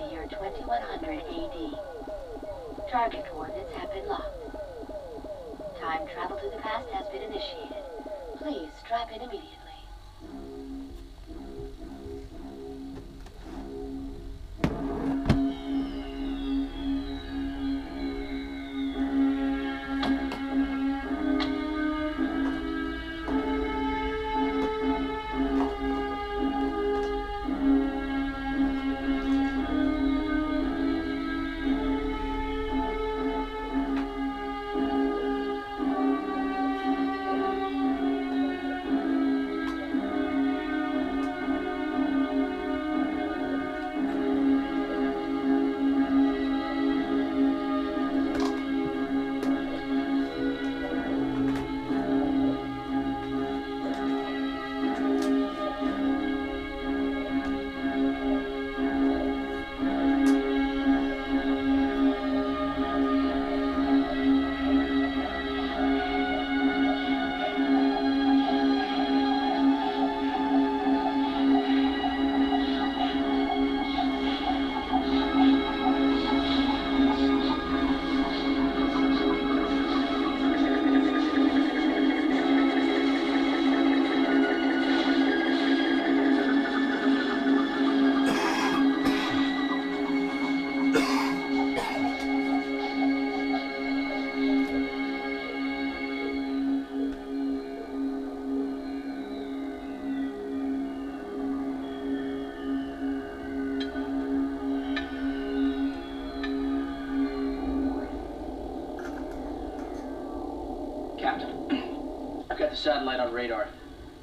the year 2100 AD. Target coordinates have been locked. Time travel to the past has been initiated. Please strap in immediately. Satellite on radar.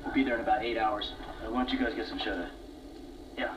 We'll be there in about 8 hours. Why don't you guys get some shelter? Yeah.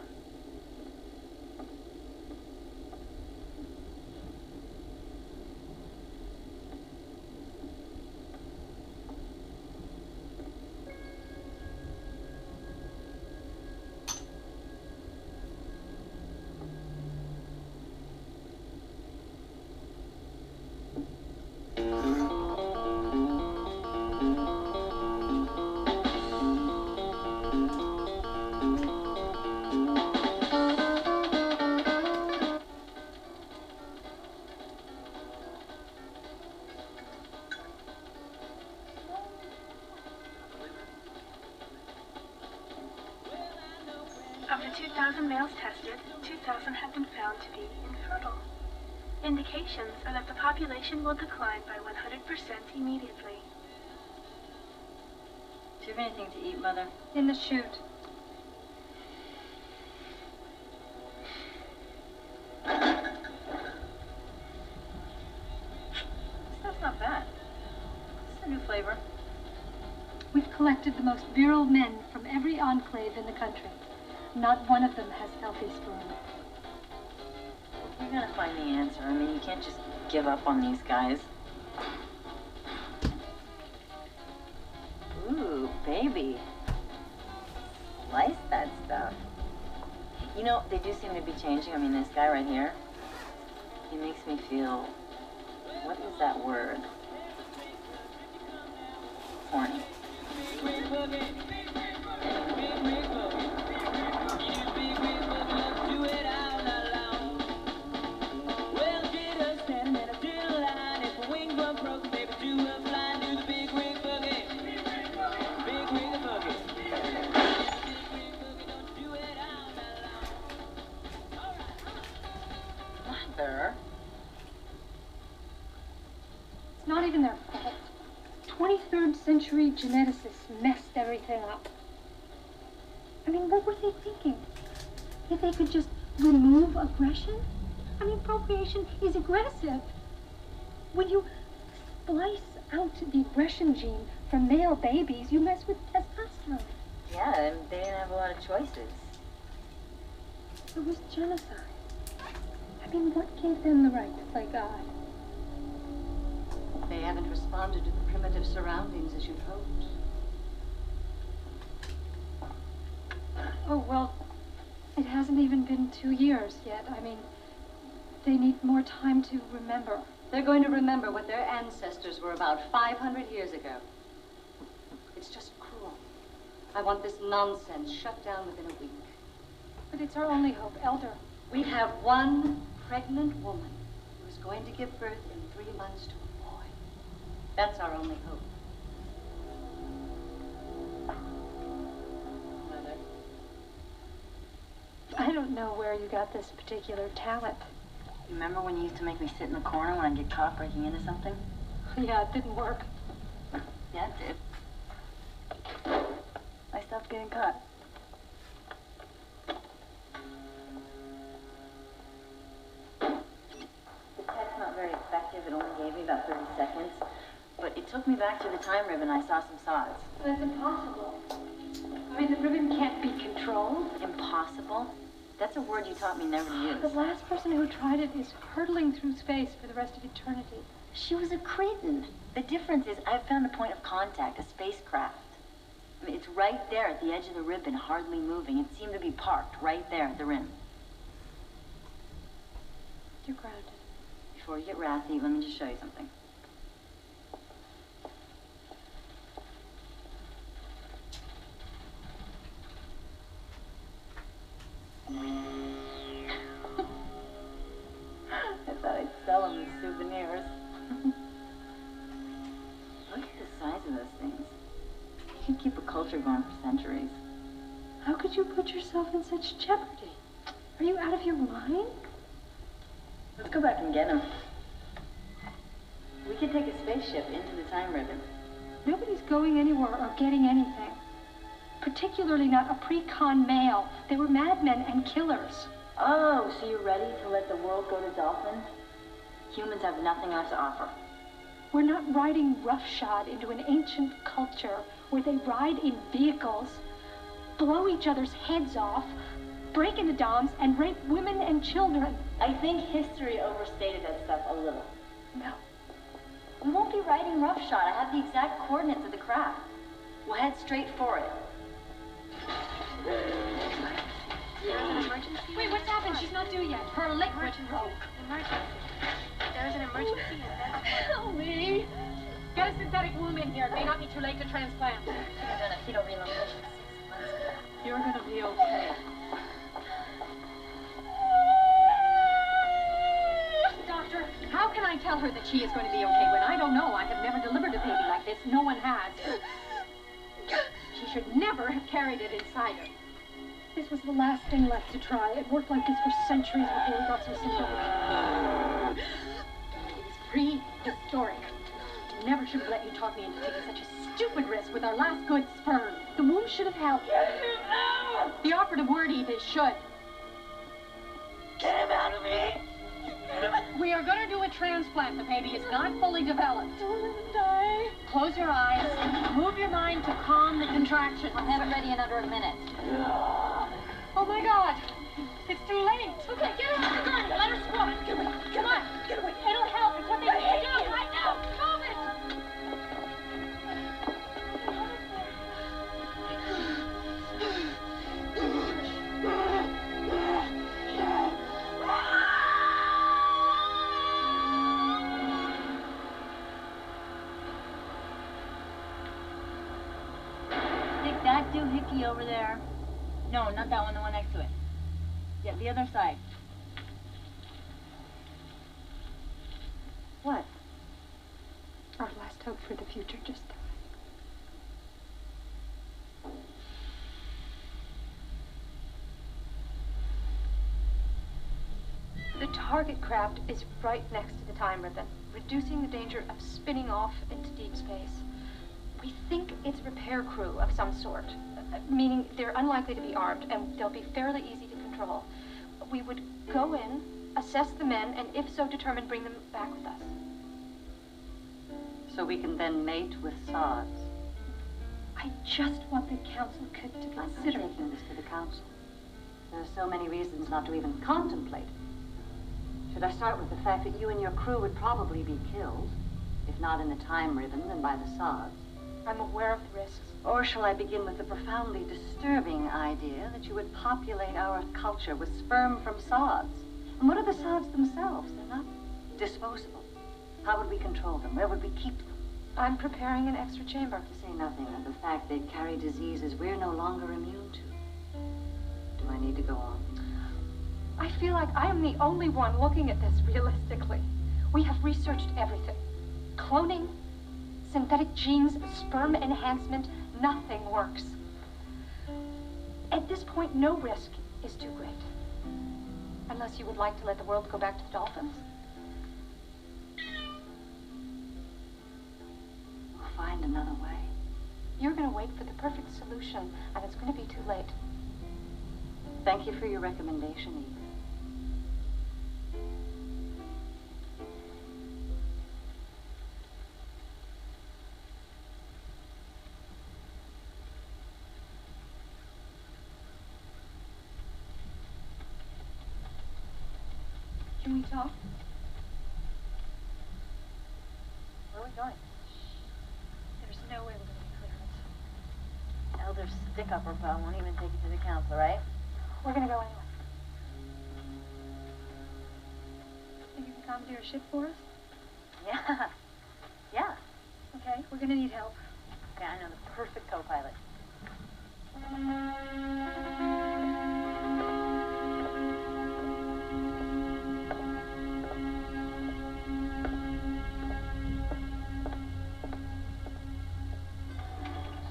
Of the 2,000 males tested, 2,000 have been found to be infertile. Indications are that the population will decline by 100% immediately. Do you have anything to eat, Mother? In the chute. That's not bad. This is a new flavor. We've collected the most virile men from every enclave in the country. Not one of them has healthy sperm. You're gonna find the answer. I mean, you can't just give up on these guys. Ooh, baby. Slice that stuff. You know, they do seem to be changing. I mean, this guy right here, he makes me feel, what is that word? Horny. It's not even their fault. 23rd century geneticists messed everything up. I mean, what were they thinking? If they could just remove aggression? I mean, procreation is aggressive. When you splice out the aggression gene from male babies, you mess with testosterone. Yeah, and they didn't have a lot of choices. It was genocide. I mean, what gave them the right to play God? They haven't responded to the primitive surroundings as you'd hoped. Oh, well, it hasn't even been 2 years yet. I mean, they need more time to remember. They're going to remember what their ancestors were about 500 years ago. It's just cruel. I want this nonsense shut down within a week. But it's our only hope. Elder, We have one pregnant woman who's going to give birth in 3 months to a boy. That's our only hope. Mother. I don't know where you got this particular talent. Remember when you used to make me sit in the corner when I'd get caught breaking into something? Yeah, it didn't work. Yeah, it did. I stopped getting caught. The tech's not very effective. It only gave me about 30 seconds. But it took me back to the time ribbon. I saw some sods. That's impossible. I mean, the ribbon can't be controlled. Impossible? That's a word you taught me never to use. The last person who tried it is hurtling through space for the rest of eternity. She was a cretin. The difference is I've found a point of contact, a spacecraft. I mean, it's right there at the edge of the ribbon, hardly moving. It seemed to be parked right there at the rim. You're grounded. Before you get wrathy, let me just show you something. I thought I'd sell them as souvenirs. Look at the size of those things. You can keep a culture going for centuries. How could you put yourself in such jeopardy? Are you out of your mind? Let's go back and get them. We could take a spaceship into the time ribbon. Nobody's going anywhere or getting anything. Particularly not a pre-con male. They were madmen and killers. Oh, so you're ready to let the world go to dolphin? Humans have nothing else to offer. We're not riding roughshod into an ancient culture where they ride in vehicles, blow each other's heads off, break into doms, and rape women and children. I think history overstated that stuff a little. No. We won't be riding roughshod. I have the exact coordinates of the craft. We'll head straight for it. There's an emergency. Wait, what's happened? She's not due yet. Her liquid broke. Emergency. There's an emergency in Denver. Help me. Get a synthetic womb in here. It may not be too late to transplant. Should have done a fetal relocation 6 months ago. You're gonna be okay. Doctor, how can I tell her that she is going to be okay when I don't know? I have never delivered a baby like this. No one has. She should never have carried it inside her. This was the last thing left to try. It worked like this for centuries before we got so synthetic. It was prehistoric. I never should have let you talk me into taking such a stupid risk with our last good sperm. The womb should have held. The operative word, Eve, is should. Get him out of me! We are going to do a transplant. The baby is not fully developed. Don't let him die. Close your eyes. Move your mind to calm the contraction. I'll have it ready in under a minute. Oh my God. It's too late. Okay, get her on the gun. Let her squat. Get away. Come on. Get away. It'll help. It's what they need to do right now. Move it. Stick that doohickey over there. No, not that one, the one next to it. Yeah, the other side. What? Our last hope for the future just died. The target craft is right next to the time ribbon, reducing the danger of spinning off into deep space. We think it's repair crew of some sort, meaning they're unlikely to be armed and they'll be fairly easy to control. We would go in, assess the men, and if so determined, bring them back with us. So we can then mate with sods. I just want the council to I'm not consider. taking this to the council. There are so many reasons not to even contemplate it. Should I start with the fact that you and your crew would probably be killed, if not in the time ribbon, then by the sods? I'm aware of the risks. Or shall I begin with the profoundly disturbing idea that you would populate our culture with sperm from sods? And what are the sods themselves? They're not disposable. How would we control them? Where would we keep them? I'm preparing an extra chamber. To say nothing of the fact they carry diseases we're no longer immune to. Do I need to go on? I feel like I am the only one looking at this realistically. We have researched everything. Cloning, synthetic genes, sperm enhancement, nothing works. At this point, no risk is too great. Unless you would like to let the world go back to the dolphins. We'll find another way. You're going to wait for the perfect solution, and it's going to be too late. Thank you for your recommendation, Eve. Can we talk? Where are we going? There's no way we're going to get clearance. Elder stick-upper pal won't even take you to the council, right? We're going to go anyway. Think you can commandeer a ship for us? Yeah. Yeah. Okay, we're going to need help. Okay, I know the perfect co-pilot.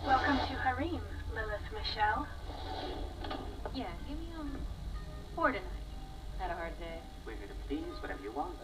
Welcome to Harim, Lilith Michelle. Yeah, give me 4 tonight. Had a hard day. We're here to please, whatever you want.